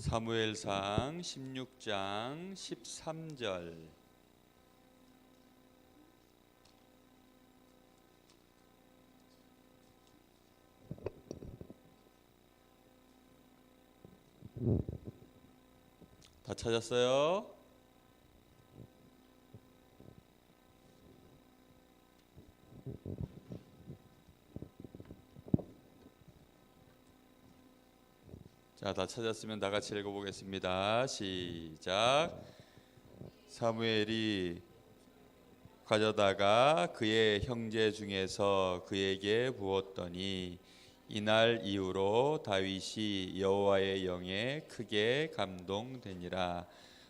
사무엘상 16장 13절. 다 찾았어요? 자, 다 찾았으면 다 같이 읽어보겠습니다. 시작. 사무엘이 가져다가 그의 형제 중에서 그에게 부었더니 이날 이후로 다윗이 여호와의 영에 크게 감동되니라.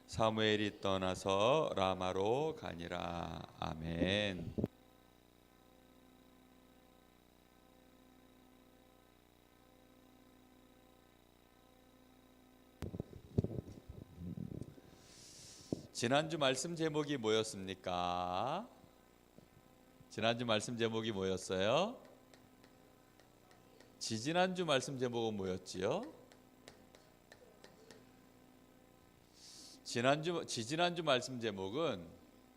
사무엘이 떠나서 라마로 가니라. 아멘. 지난주 말씀 제목이 뭐였습니까? 지난주 말씀 제목이 뭐였어요? 지지난주 말씀 제목은 뭐였지요? 지지난주 말씀 제목은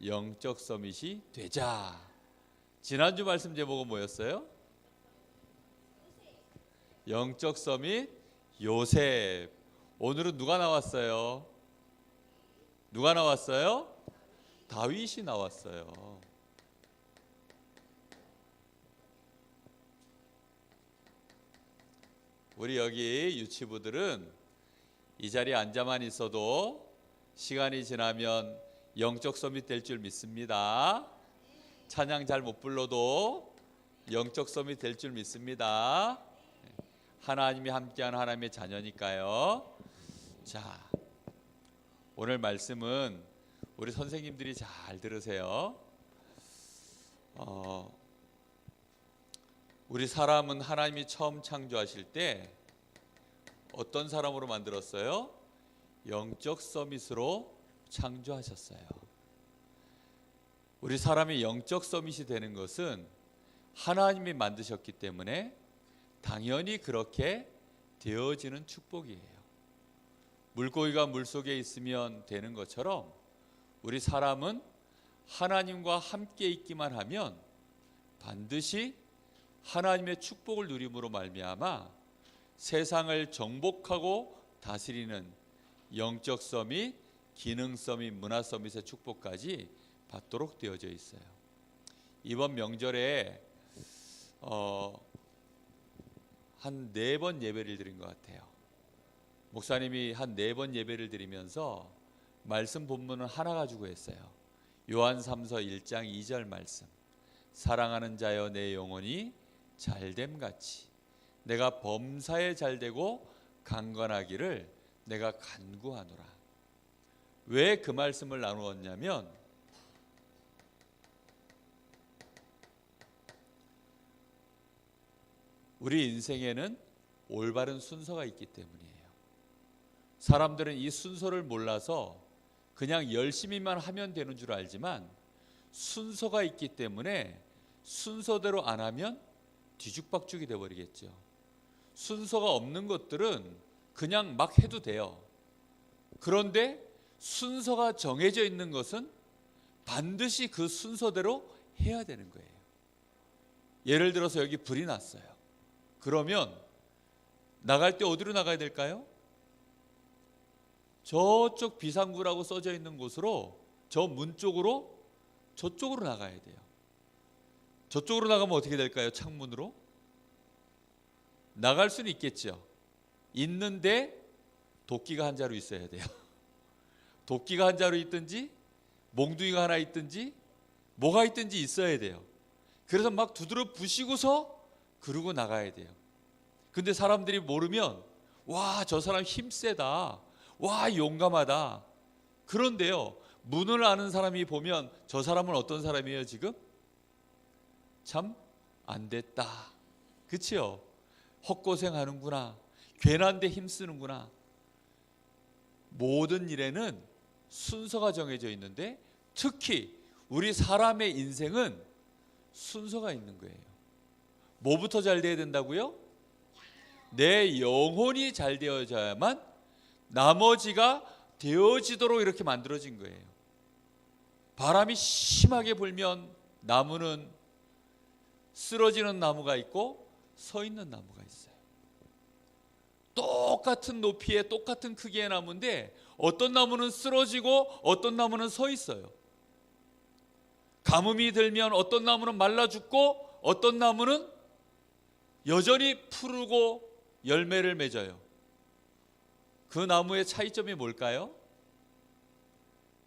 영적 서밋이 되자. 지난주 말씀 제목은 뭐였어요? 영적 서밋 요셉. 오늘은 누가 나왔어요? 누가 나왔어요? 다윗이 나왔어요. 우리 여기 유치부들은 이 자리에 앉아만 있어도 시간이 지나면 영적 서밋 될 줄 믿습니다. 찬양 잘 못 불러도 영적 서밋 될 줄 믿습니다. 하나님이 함께하는 하나님의 자녀니까요. 자, 오늘 말씀은 우리 선생님들이 잘 들으세요. 우리 사람은 하나님이 처음 창조하실 때 어떤 사람으로 만들었어요? 영적 서밋으로 창조하셨어요. 우리 사람이 영적 서밋이 되는 것은 하나님이 만드셨기 때문에 당연히 그렇게 되어지는 축복이에요. 물고기가 물속에 있으면 되는 것처럼 우리 사람은 하나님과 함께 있기만 하면 반드시 하나님의 축복을 누림으로 말미암아 세상을 정복하고 다스리는 영적 서밋, 기능 서밋, 문화 서밋의 축복까지 받도록 되어져 있어요. 이번 명절에 한 4번 예배를 드린 것 같아요. 목사님이 한 4번 예배를 드리면서 말씀 본문은 하나 가지고 했어요. 요한 3서 1장 2절 말씀. 사랑하는 자여 내 영혼이 잘됨같이 내가 범사에 잘되고 강건하기를 내가 간구하노라. 왜 그 말씀을 나누었냐면 우리 인생에는 올바른 순서가 있기 때문이에요. 사람들은 이 순서를 몰라서 그냥 열심히만 하면 되는 줄 알지만 순서가 있기 때문에 순서대로 안 하면 뒤죽박죽이 돼버리겠죠. 순서가 없는 것들은 그냥 막 해도 돼요. 그런데 순서가 정해져 있는 것은 반드시 그 순서대로 해야 되는 거예요. 예를 들어서 여기 불이 났어요. 그러면 나갈 때 어디로 나가야 될까요? 저쪽 비상구라고 써져 있는 곳으로, 저 문 쪽으로, 저쪽으로 나가야 돼요. 저쪽으로 나가면 어떻게 될까요? 창문으로? 나갈 수는 있겠죠. 있는데 도끼가 한 자루 있어야 돼요. 도끼가 한 자루 있든지 몽둥이가 하나 있든지 뭐가 있든지 있어야 돼요. 그래서 막 두드려 부시고서 그러고 나가야 돼요. 근데 사람들이 모르면 와, 저 사람 힘세다, 와, 용감하다. 그런데요, 문을 아는 사람이 보면 저 사람은 어떤 사람이에요? 지금 참 안 됐다, 그치요? 헛고생하는구나, 괜한데 힘쓰는구나. 모든 일에는 순서가 정해져 있는데 특히 우리 사람의 인생은 순서가 있는 거예요. 뭐부터 잘 돼야 된다고요? 내 영혼이 잘 되어져야만 나머지가 되어지도록 이렇게 만들어진 거예요. 바람이 심하게 불면 나무는 쓰러지는 나무가 있고 서 있는 나무가 있어요. 똑같은 높이에 똑같은 크기의 나무인데 어떤 나무는 쓰러지고 어떤 나무는 서 있어요. 가뭄이 들면 어떤 나무는 말라 죽고 어떤 나무는 여전히 푸르고 열매를 맺어요. 그 나무의 차이점이 뭘까요?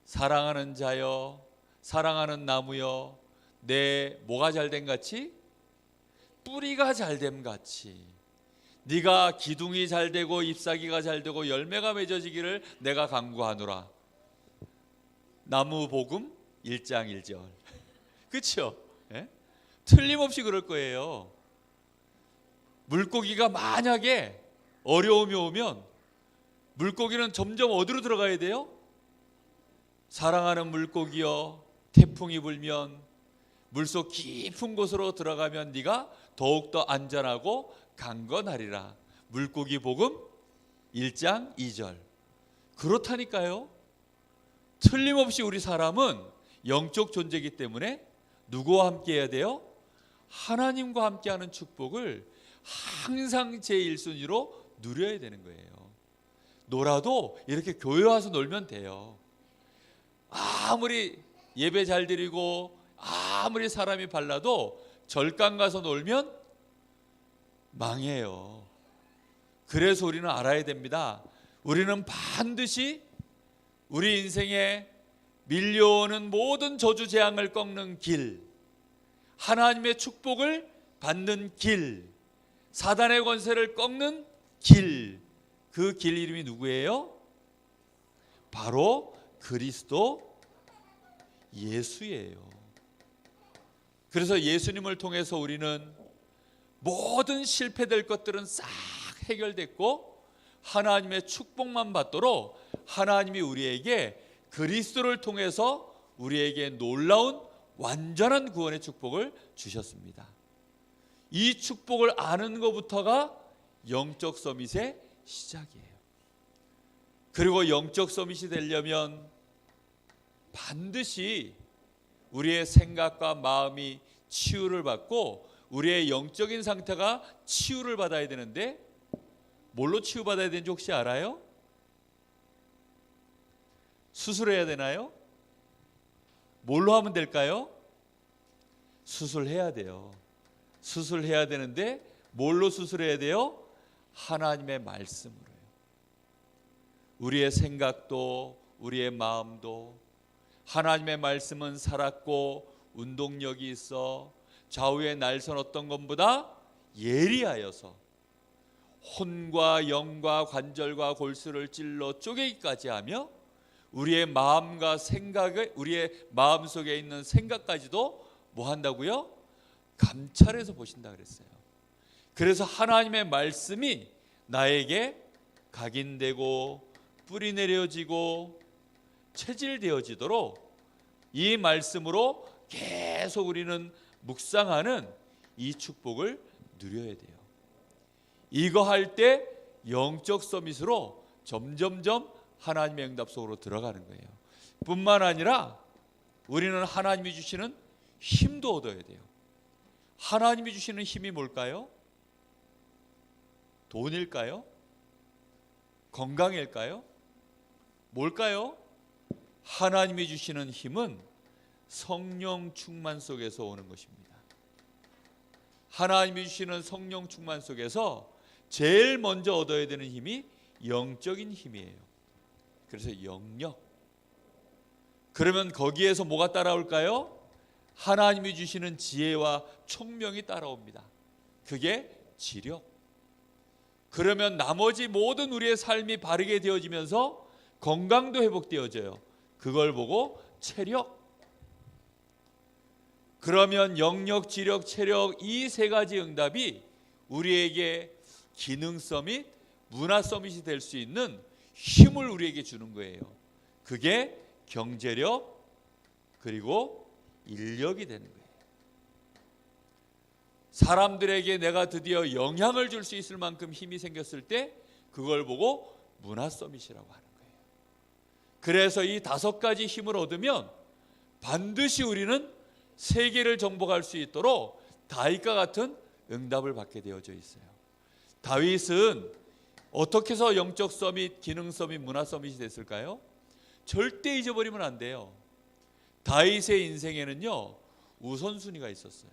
사랑하는 자여, 사랑하는 나무여, 내 뭐가 잘됨 같이? 뿌리가 잘됨 같이 네가 기둥이 잘되고 잎사귀가 잘되고 열매가 맺어지기를 내가 간구하노라. 나무복음 1장 1절. 그렇죠? 예? 틀림없이 그럴 거예요. 물고기가 만약에 어려움이 오면 물고기는 점점 어디로 들어가야 돼요? 사랑하는 물고기여, 태풍이 불면 물속 깊은 곳으로 들어가면 네가 더욱더 안전하고 강건하리라. 물고기 복음 1장 2절. 그렇다니까요. 틀림없이 우리 사람은 영적 존재이기 때문에 누구와 함께 해야 돼요? 하나님과 함께하는 축복을 항상 제1순위로 누려야 되는 거예요. 놀아도 이렇게 교회 와서 놀면 돼요. 아무리 예배 잘 드리고 아무리 사람이 발라도 절간 가서 놀면 망해요. 그래서 우리는 알아야 됩니다. 우리는 반드시 우리 인생에 밀려오는 모든 저주 재앙을 꺾는 길, 하나님의 축복을 받는 길, 사단의 권세를 꺾는 길, 그 길 이름이 누구예요? 바로 그리스도 예수예요. 그래서 예수님을 통해서 우리는 모든 실패될 것들은 싹 해결됐고 하나님의 축복만 받도록 하나님이 우리에게 그리스도를 통해서 우리에게 놀라운 완전한 구원의 축복을 주셨습니다. 이 축복을 아는 것부터가 영적 서밋의 시작이에요. 그리고 영적 서밋이 되려면 반드시 우리의 생각과 마음이 치유를 받고 우리의 영적인 상태가 치유를 받아야 되는데 뭘로 치유받아야 되는지 혹시 알아요? 수술해야 되나요? 뭘로 하면 될까요? 수술해야 돼요. 수술해야 되는데 뭘로 수술해야 돼요? 하나님의 말씀으로요. 우리의 생각도 우리의 마음도 하나님의 말씀은 살았고 운동력이 있어 좌우의 날선 어떤 것보다 예리하여서 혼과 영과 관절과 골수를 찔러 쪼개기까지 하며 우리의 마음과 생각을 우리의 마음속에 있는 생각까지도 뭐 한다고요? 감찰해서 보신다 그랬어요. 그래서 하나님의 말씀이 나에게 각인되고 뿌리 내려지고 체질되어지도록 이 말씀으로 계속 우리는 묵상하는 이 축복을 누려야 돼요. 이거 할 때 영적 서밋으로 점점점 하나님의 응답 속으로 들어가는 거예요. 뿐만 아니라 우리는 하나님이 주시는 힘도 얻어야 돼요. 하나님이 주시는 힘이 뭘까요? 돈일까요? 건강일까요? 뭘까요? 하나님이 주시는 힘은 성령 충만 속에서 오는 것입니다. 하나님이 주시는 성령 충만 속에서 제일 먼저 얻어야 되는 힘이 영적인 힘이에요. 그래서 영력. 그러면 거기에서 뭐가 따라올까요? 하나님이 주시는 지혜와 총명이 따라옵니다. 그게 지력. 그러면 나머지 모든 우리의 삶이 바르게 되어지면서 건강도 회복되어져요. 그걸 보고 체력. 그러면 영력, 지력, 체력 이 세 가지 응답이 우리에게 기능 서밋, 문화 서밋이 될 수 있는 힘을 우리에게 주는 거예요. 그게 경제력 그리고 인력이 되는 거예요. 사람들에게 내가 드디어 영향을 줄 수 있을 만큼 힘이 생겼을 때 그걸 보고 문화 서밋이라고 하는 거예요. 그래서 이 5가지 힘을 얻으면 반드시 우리는 세계를 정복할 수 있도록 다윗과 같은 응답을 받게 되어져 있어요. 다윗은 어떻게 해서 영적 서밋, 기능 서밋, 문화 서밋이 됐을까요? 절대 잊어버리면 안 돼요. 다윗의 인생에는요, 우선순위가 있었어요.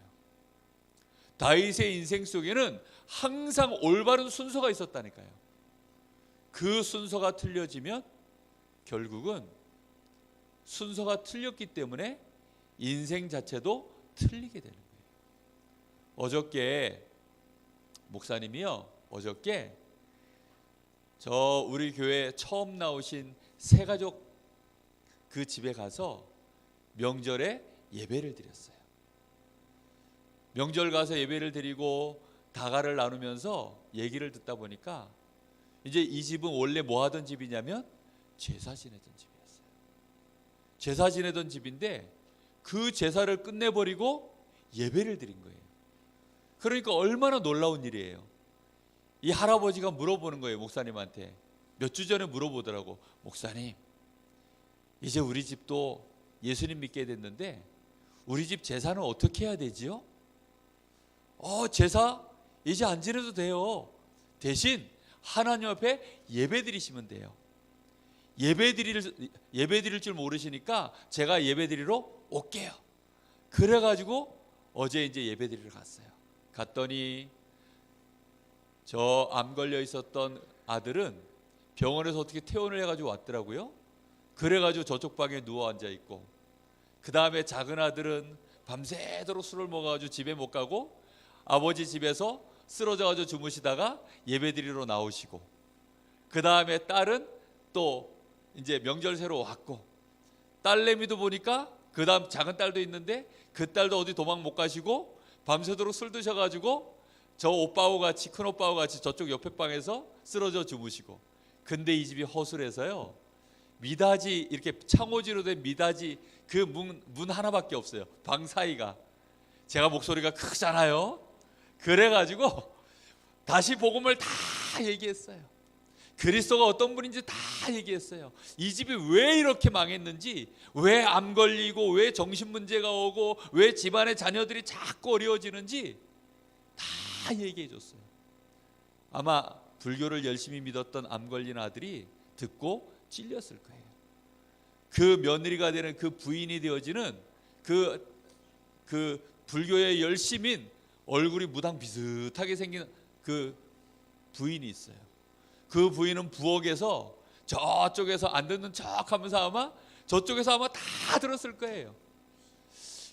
다윗의 인생 속에는 항상 올바른 순서가 있었다니까요. 그 순서가 틀려지면 결국은 순서가 틀렸기 때문에 인생 자체도 틀리게 되는 거예요. 어저께 목사님이요, 어저께 저 우리 교회 처음 나오신 새가족 그 집에 가서 명절에 예배를 드렸어요. 명절 가서 예배를 드리고 다가를 나누면서 얘기를 듣다 보니까 이제 이 집은 원래 뭐 하던 집이냐면 제사 지내던 집이었어요. 제사 지내던 집인데 그 제사를 끝내버리고 예배를 드린 거예요. 그러니까 얼마나 놀라운 일이에요. 이 할아버지가 물어보는 거예요. 목사님한테 몇 주 전에 물어보더라고. 목사님, 이제 우리 집도 예수님 믿게 됐는데 우리 집 제사는 어떻게 해야 되지요? 제사 이제 안 지내도 돼요. 대신 하나님 앞에 예배 드리시면 돼요. 예배 드릴 줄 모르시니까 제가 예배 드리러 올게요. 그래가지고 어제 이제 예배 드리러 갔어요. 갔더니 저 암 걸려 있었던 아들은 병원에서 어떻게 퇴원을 해가지고 왔더라고요. 그래가지고 저쪽 방에 누워 앉아 있고, 그 다음에 작은 아들은 밤새도록 술을 먹어가지고 집에 못 가고 아버지 집에서 쓰러져가지고 주무시다가 예배드리러 나오시고, 그 다음에 딸은 또 이제 명절 새로 왔고, 딸내미도 보니까 그 다음 작은 딸도 있는데 그 딸도 어디 도망 못 가시고 밤새도록 술 드셔가지고 저 오빠하고 같이, 큰 오빠하고 같이 저쪽 옆에 방에서 쓰러져 주무시고. 근데 이 집이 허술해서요, 미닫이, 이렇게 창호지로 된 미닫이 그 문 하나밖에 없어요. 방 사이가. 제가 목소리가 크잖아요. 그래가지고 다시 복음을 다 얘기했어요. 그리스도가 어떤 분인지 다 얘기했어요. 이 집이 왜 이렇게 망했는지, 왜 암 걸리고, 왜 정신 문제가 오고, 왜 집안의 자녀들이 자꾸 어려워지는지 다 얘기해 줬어요. 아마 불교를 열심히 믿었던 암 걸린 아들이 듣고 찔렸을 거예요. 그 며느리가 되는 그 부인이 되어지는 그 불교의 열심인 얼굴이 무당 비슷하게 생긴 그 부인이 있어요. 그 부인은 부엌에서 저쪽에서 안 듣는 척 하면서 아마 저쪽에서 아마 다 들었을 거예요.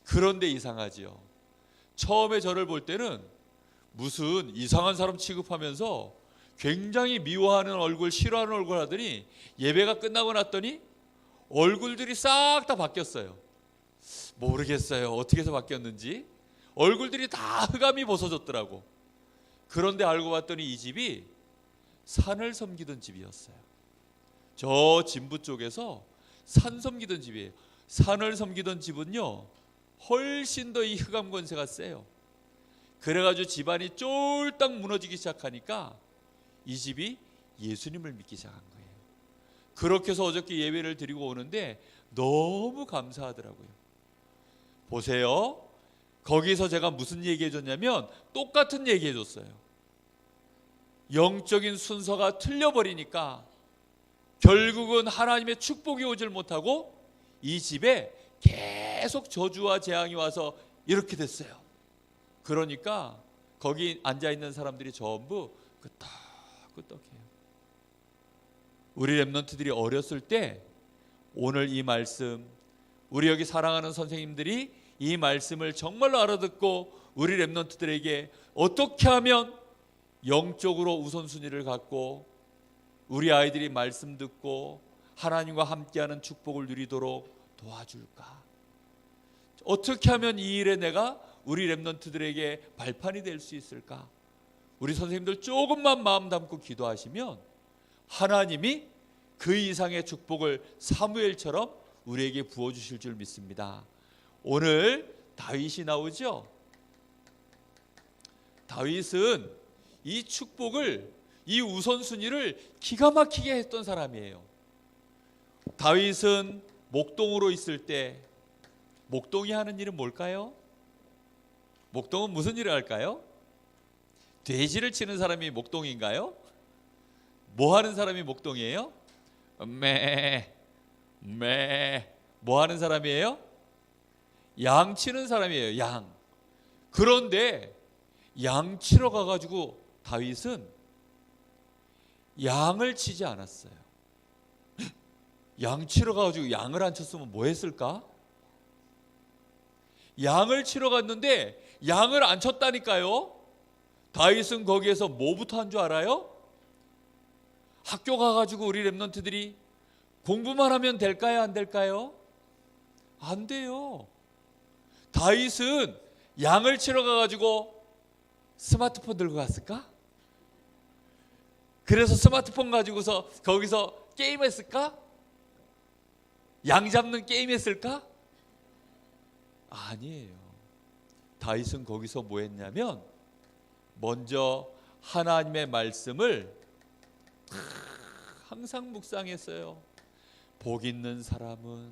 그런데 이상하지요. 처음에 저를 볼 때는 무슨 이상한 사람 취급하면서 굉장히 미워하는 얼굴, 싫어하는 얼굴 하더니 예배가 끝나고 났더니 얼굴들이 싹 다 바뀌었어요. 모르겠어요. 어떻게 해서 바뀌었는지. 얼굴들이 다 흑암이 벗어졌더라고. 그런데 알고 봤더니 이 집이 산을 섬기던 집이었어요. 저 진부 쪽에서 산 섬기던 집이에요. 산을 섬기던 집은요, 훨씬 더 이 흑암 권세가 세요. 그래가지고 집안이 쫄딱 무너지기 시작하니까 이 집이 예수님을 믿기 시작한 거예요. 그렇게 해서 어저께 예배를 드리고 오는데 너무 감사하더라고요. 보세요. 거기서 제가 무슨 얘기해 줬냐면 똑같은 얘기해 줬어요. 영적인 순서가 틀려버리니까 결국은 하나님의 축복이 오질 못하고 이 집에 계속 저주와 재앙이 와서 이렇게 됐어요. 그러니까 거기 앉아있는 사람들이 전부 끄떡끄떡해요. 우리 렘넌트들이 어렸을 때 오늘 이 말씀, 우리 여기 사랑하는 선생님들이 이 말씀을 정말로 알아듣고 우리 렘넌트들에게 어떻게 하면 영적으로 우선순위를 갖고 우리 아이들이 말씀 듣고 하나님과 함께하는 축복을 누리도록 도와줄까? 어떻게 하면 이 일에 내가 우리 렘넌트들에게 발판이 될 수 있을까? 우리 선생님들 조금만 마음 담고 기도하시면 하나님이 그 이상의 축복을 사무엘처럼 우리에게 부어주실 줄 믿습니다. 오늘 다윗이 나오죠? 다윗은 이 축복을 이 우선순위를 기가 막히게 했던 사람이에요. 다윗은 목동으로 있을 때 목동이 하는 일은 뭘까요? 목동은 무슨 일을 할까요? 돼지를 치는 사람이 목동인가요? 뭐 하는 사람이 목동이에요? 뭐 하는 사람이에요? 양 치는 사람이에요. 양. 그런데 양 치러 가가지고 다윗은 양을 치지 않았어요. 양 치러 가가지고 양을 안 쳤으면 뭐 했을까? 양을 치러 갔는데 양을 안 쳤다니까요. 다윗은 거기에서 뭐부터 한 줄 알아요? 학교 가가지고 우리 랩런트들이 공부만 하면 될까요? 안 될까요? 안 돼요. 다윗은 양을 치러 가가지고 스마트폰 들고 갔을까? 그래서 스마트폰 가지고서 거기서 게임했을까? 양 잡는 게임 했을까? 아니에요. 다윗은 거기서 뭐 했냐면 먼저 하나님의 말씀을 항상 묵상했어요. 복 있는 사람은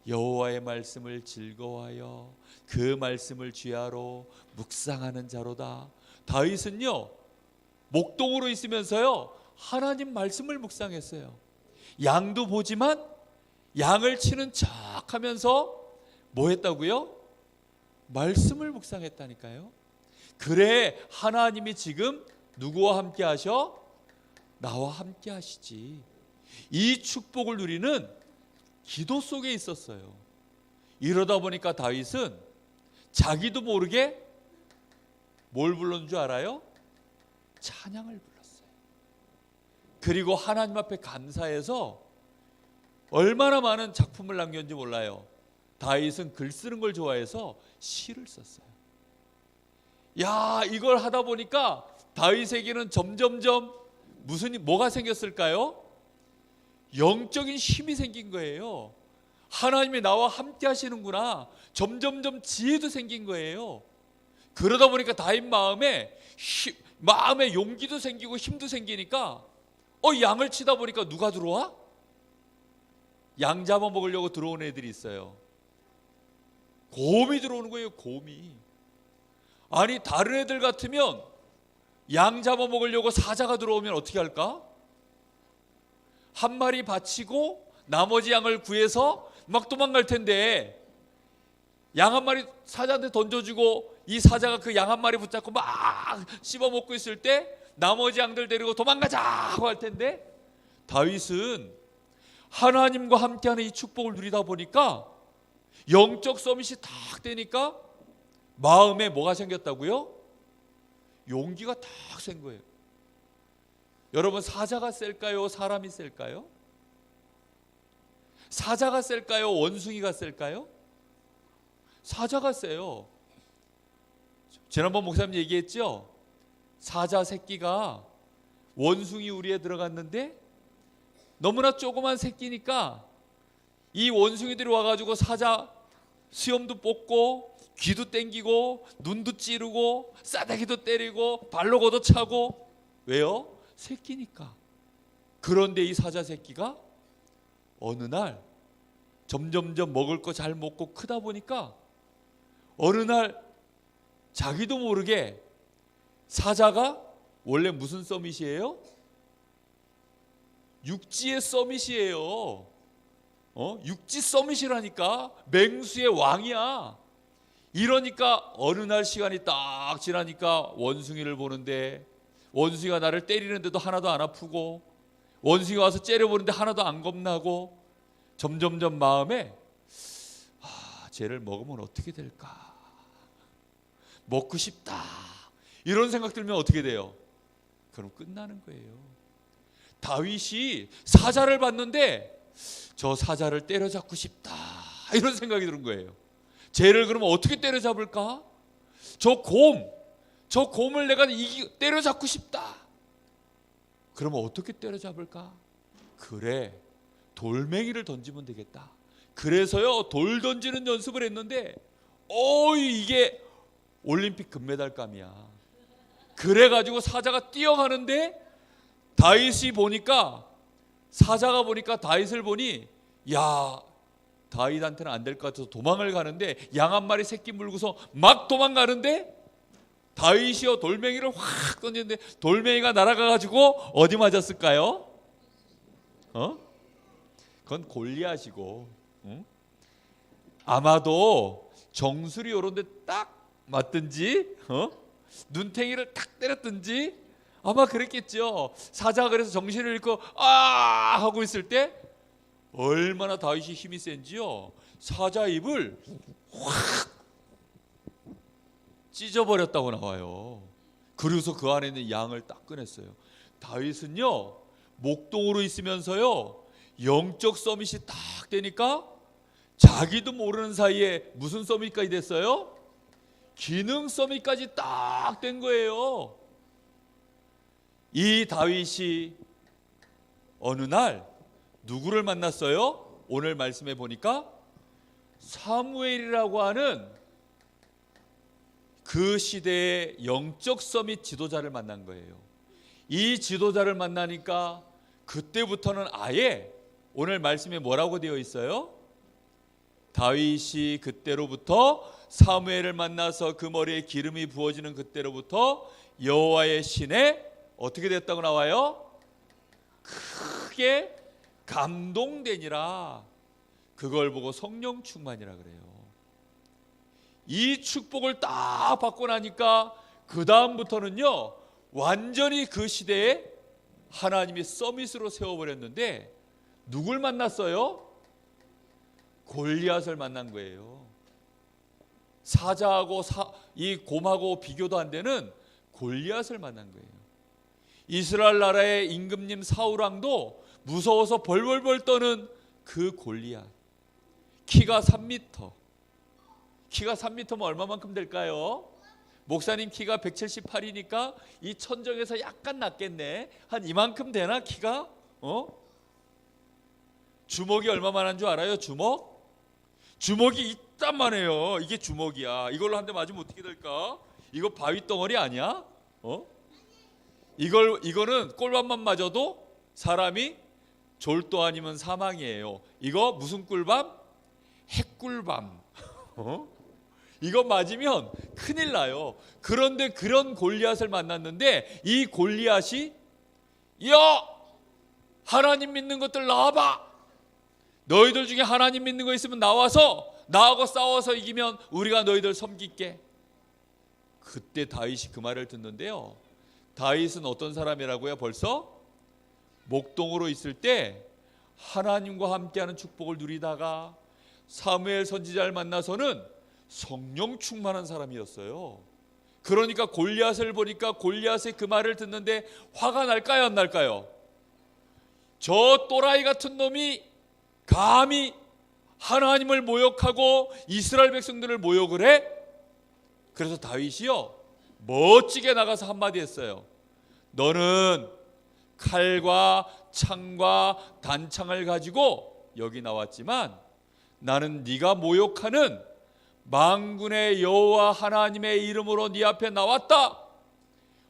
여호와의 말씀을 즐거워하여 그 말씀을 쥐하로 묵상하는 자로다. 다윗은요 목동으로 있으면서요 하나님 말씀을 묵상했어요. 양도 보지만 양을 치는 척 하면서 뭐 했다고요? 말씀을 묵상했다니까요. 그래 하나님이 지금 누구와 함께 하셔? 나와 함께 하시지. 이 축복을 누리는 기도 속에 있었어요. 이러다 보니까 다윗은 자기도 모르게 뭘 불렀는 줄 알아요? 찬양을 불렀어요. 그리고 하나님 앞에 감사해서 얼마나 많은 작품을 남겼는지 몰라요. 다윗은 글 쓰는 걸 좋아해서 시를 썼어요. 야, 이걸 하다 보니까 다윗에게는 점점점 뭐가 생겼을까요? 영적인 힘이 생긴 거예요. 하나님이 나와 함께 하시는구나. 점점점 지혜도 생긴 거예요. 그러다 보니까 다윗 마음에 용기도 생기고 힘도 생기니까 양을 치다 보니까 누가 들어와? 양 잡아먹으려고 들어오는 애들이 있어요. 곰이 들어오는 거예요. 곰이. 아니 다른 애들 같으면 양 잡아먹으려고 사자가 들어오면 어떻게 할까? 한 마리 바치고 나머지 양을 구해서 막 도망갈 텐데 양 한 마리 사자한테 던져주고 이 사자가 그 양 한 마리 붙잡고 막 씹어먹고 있을 때 나머지 양들 데리고 도망가자 하고 할 텐데 다윗은 하나님과 함께하는 이 축복을 누리다 보니까 영적 서밋이 딱 되니까 마음에 뭐가 생겼다고요? 용기가 딱 생 거예요. 여러분 사자가 셀까요? 사람이 셀까요? 사자가 셀까요? 원숭이가 셀까요? 사자가 세요. 지난번 목사님 얘기했죠? 사자 새끼가 원숭이 우리에 들어갔는데 너무나 조그만 새끼니까 이 원숭이들이 와가지고 사자 수염도 뽑고 귀도 땡기고 눈도 찌르고 싸대기도 때리고 발로 걷어차고. 왜요? 새끼니까. 그런데 이 사자 새끼가 어느 날 점점점 먹을 거 잘 먹고 크다 보니까 어느 날 자기도 모르게 사자가 원래 무슨 서밋이에요? 육지의 서밋이에요. 육지 서밋이라니까. 맹수의 왕이야. 이러니까 어느 날 시간이 딱 지나니까 원숭이를 보는데 원숭이가 나를 때리는데도 하나도 안 아프고 원숭이가 와서 째려보는데 하나도 안 겁나고 점점점 마음에 쟤를 먹으면 어떻게 될까? 먹고 싶다. 이런 생각 들면 어떻게 돼요? 그럼 끝나는 거예요. 다윗이 사자를 봤는데 저 사자를 때려잡고 싶다. 이런 생각이 드는 거예요. 쟤를 그러면 어떻게 때려잡을까? 저 곰을 내가 때려잡고 싶다. 그러면 어떻게 때려잡을까? 그래, 돌멩이를 던지면 되겠다. 그래서요 돌 던지는 연습을 했는데 이게 올림픽 금메달감이야. 그래가지고 사자가 뛰어가는데 다윗이 보니까, 사자가 보니까 다윗을 보니, 야, 다윗한테는 안 될 것 같아서 도망을 가는데, 양 한 마리 새끼 물고서 막 도망가는데, 다윗이요 돌멩이를 확 던지는데 돌멩이가 날아가가지고 어디 맞았을까요? 그건 골리앗이고, 응? 아마도 정수리 요런 데 딱 맞든지, 눈탱이를 탁 때렸든지 아마 그랬겠죠. 사자가 그래서 정신을 잃고 아 하고 있을 때 얼마나 다윗이 힘이 센지요. 사자 입을 확 찢어버렸다고 나와요. 그리고서 그 안에 있는 양을 딱 꺼냈어요. 다윗은요 목동으로 있으면서요 영적 서밋이 딱 되니까 자기도 모르는 사이에 무슨 서밋까지 됐어요? 기능 서밋까지 딱 된 거예요. 이 다윗이 어느 날 누구를 만났어요? 오늘 말씀해 보니까 사무엘이라고 하는 그 시대의 영적 서밋 지도자를 만난 거예요. 이 지도자를 만나니까 그때부터는 아예 오늘 말씀에 뭐라고 되어 있어요? 다윗이 그때로부터 사무엘을 만나서 그 머리에 기름이 부어지는 그때로부터 여호와의 신에 어떻게 됐다고 나와요? 크게 감동되니라. 그걸 보고 성령 충만이라 그래요. 이 축복을 딱 받고 나니까 그 다음부터는요 완전히 그 시대에 하나님이 서밋으로 세워버렸는데 누굴 만났어요? 골리앗을 만난 거예요. 사자하고 이 곰하고 비교도 안 되는 골리앗을 만난 거예요. 이스라엘 나라의 임금님 사울왕도 무서워서 벌벌벌 떠는 그 골리앗. 키가 3m. 키가 3m면 얼마만큼 될까요? 목사님 키가 178이니까 이 천정에서 약간 낮겠네. 한 이만큼 되나 키가? 주먹이 얼마만한 줄 알아요? 주먹이 이딴만 해요. 이게 주먹이야. 이걸로 한 대 맞으면 어떻게 될까? 이거 바위 덩어리 아니야? 이거는 꿀밤만 맞아도 사람이 졸도 아니면 사망이에요. 이거 무슨 꿀밤? 핵꿀밤. 이거 맞으면 큰일 나요. 그런데 그런 골리앗을 만났는데 이 골리앗이 야 하나님 믿는 것들 나와봐. 너희들 중에 하나님 믿는 거 있으면 나와서 나하고 싸워서 이기면 우리가 너희들 섬길게. 그때 다윗이 그 말을 듣는데요. 다윗은 어떤 사람이라고요? 벌써 목동으로 있을 때 하나님과 함께하는 축복을 누리다가 사무엘 선지자를 만나서는 성령 충만한 사람이었어요. 그러니까 골리앗을 보니까 골리앗의 그 말을 듣는데 화가 날까요? 안 날까요? 저 또라이 같은 놈이 감히 하나님을 모욕하고 이스라엘 백성들을 모욕을 해? 그래서 다윗이요 멋지게 나가서 한마디 했어요. 너는 칼과 창과 단창을 가지고 여기 나왔지만 나는 네가 모욕하는 만군의 여호와 하나님의 이름으로 네 앞에 나왔다.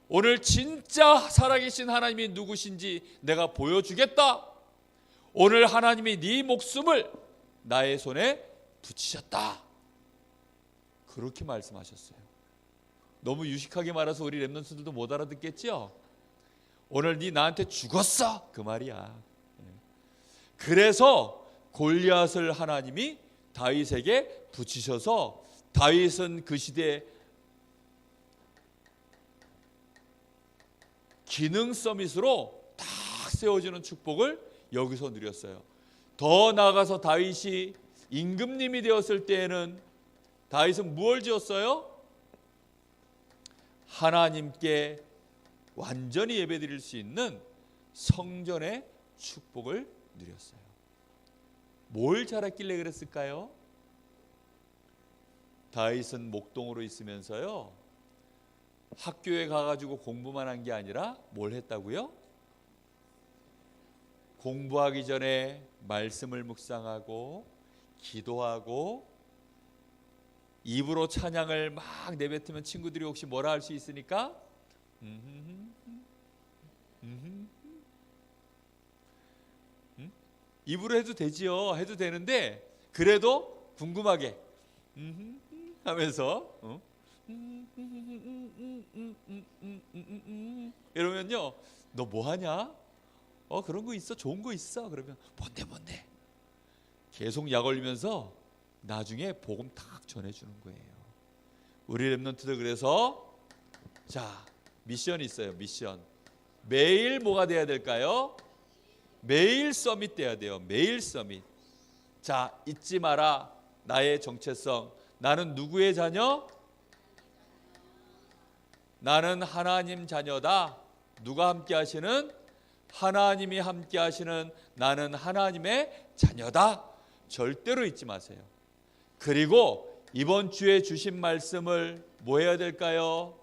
오늘 진짜 살아계신 하나님이 누구신지 내가 보여주겠다. 오늘 하나님이 네 목숨을 나의 손에 붙이셨다. 그렇게 말씀하셨어요. 너무 유식하게 말해서 우리 랩런트들도 못 알아듣겠죠? 오늘 네 나한테 죽었어 그 말이야. 그래서 골리앗을 하나님이 다윗에게 붙이셔서 다윗은 그 시대에 기능 서밋으로 딱 세워지는 축복을 여기서 누렸어요. 더 나아가서 다윗이 임금님이 되었을 때에는 다윗은 무엇을 지었어요? 하나님께 완전히 예배드릴 수 있는 성전의 축복을 누렸어요. 뭘 잘했길래 그랬을까요? 다윗은 목동으로 있으면서요 학교에 가가지고 공부만 한 게 아니라 뭘 했다고요? 공부하기 전에 말씀을 묵상하고 기도하고 입으로 찬양을 막 내뱉으면 친구들이 혹시 뭐라 할 수 있으니까 입으로 해도 되지요. 해도 되는데 그래도 궁금하게 하면서 이러면요, 너 뭐 하냐? 그런 거 있어? 좋은 거 있어? 그러면 뭔데? 계속 약 올리면서 나중에 복음 탁 전해주는 거예요. 우리 랩런트들 그래서 자, 미션이 있어요. 미션. 매일 뭐가 돼야 될까요? 매일 서밋 돼야 돼요. 매일 서밋. 자, 잊지 마라. 나의 정체성. 나는 누구의 자녀? 나는 하나님 자녀다. 누가 함께 하시는? 하나님이 함께 하시는 나는 하나님의 자녀다. 절대로 잊지 마세요. 그리고 이번 주에 주신 말씀을 뭐 해야 될까요?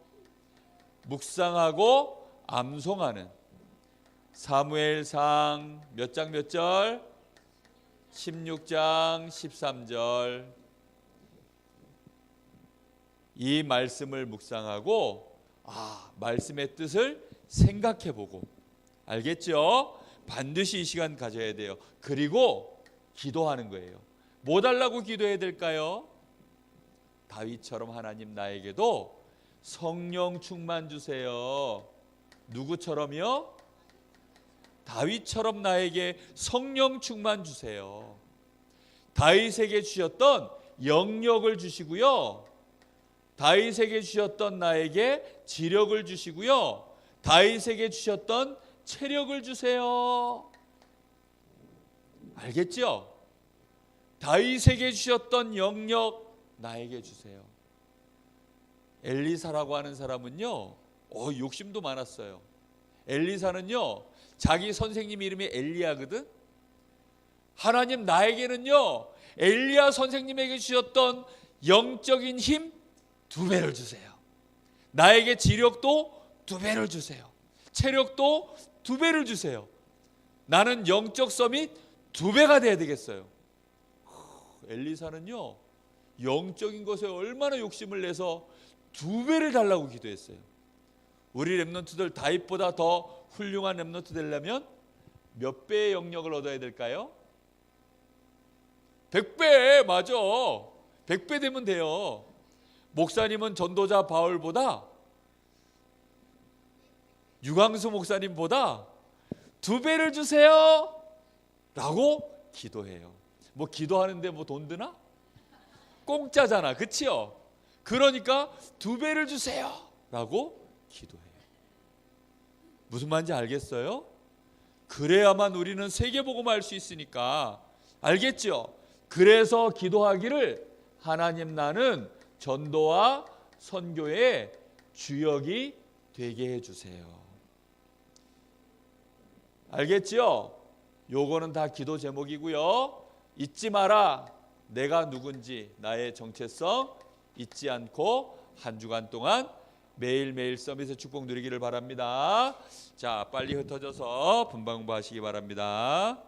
묵상하고 암송하는. 사무엘상 몇 장 몇 절? 16장 13절. 이 말씀을 묵상하고 말씀의 뜻을 생각해보고, 알겠죠? 반드시 이 시간 가져야 돼요. 그리고 기도하는 거예요. 뭐 달라고 기도해야 될까요? 다윗처럼 하나님 나에게도 성령 충만 주세요. 누구처럼요? 다윗처럼 나에게 성령 충만 주세요. 다윗에게 주셨던 영력을 주시고요. 다윗에게 주셨던 나에게 지력을 주시고요. 다윗에게 주셨던 체력을 주세요. 알겠죠? 다윗에게 주셨던 영력 나에게 주세요. 엘리사라고 하는 사람은요, 욕심도 많았어요. 엘리사는요, 자기 선생님 이름이 엘리야거든. 하나님 나에게는요, 엘리야 선생님에게 주셨던 영적인 힘 2배를 주세요. 나에게 지력도 2배를 주세요. 체력도 2배를 주세요. 나는 영적 서밋 2배가 돼야 되겠어요. 엘리사는요, 영적인 것에 얼마나 욕심을 내서 2배를 달라고 기도했어요. 우리 랩런트들 다윗보다 더 훌륭한 랩런트 되려면 몇 배의 영역을 얻어야 될까요? 100배. 맞아. 100배 되면 돼요. 목사님은 전도자 바울보다, 유광수 목사님보다 2배를 주세요 라고 기도해요. 뭐 기도하는데 뭐 돈 드나? 공짜잖아. 그치요? 그러니까 2배를 주세요 라고 기도해요. 무슨 말인지 알겠어요? 그래야만 우리는 세계복음을 할 수 있으니까. 알겠죠? 그래서 기도하기를 하나님 나는 전도와 선교의 주역이 되게 해주세요. 알겠죠? 요거는 다 기도 제목이고요. 잊지 마라. 내가 누군지, 나의 정체성 잊지 않고 한 주간 동안 매일매일 서밋의 축복 누리기를 바랍니다. 자, 빨리 흩어져서 분방 공부하시기 바랍니다.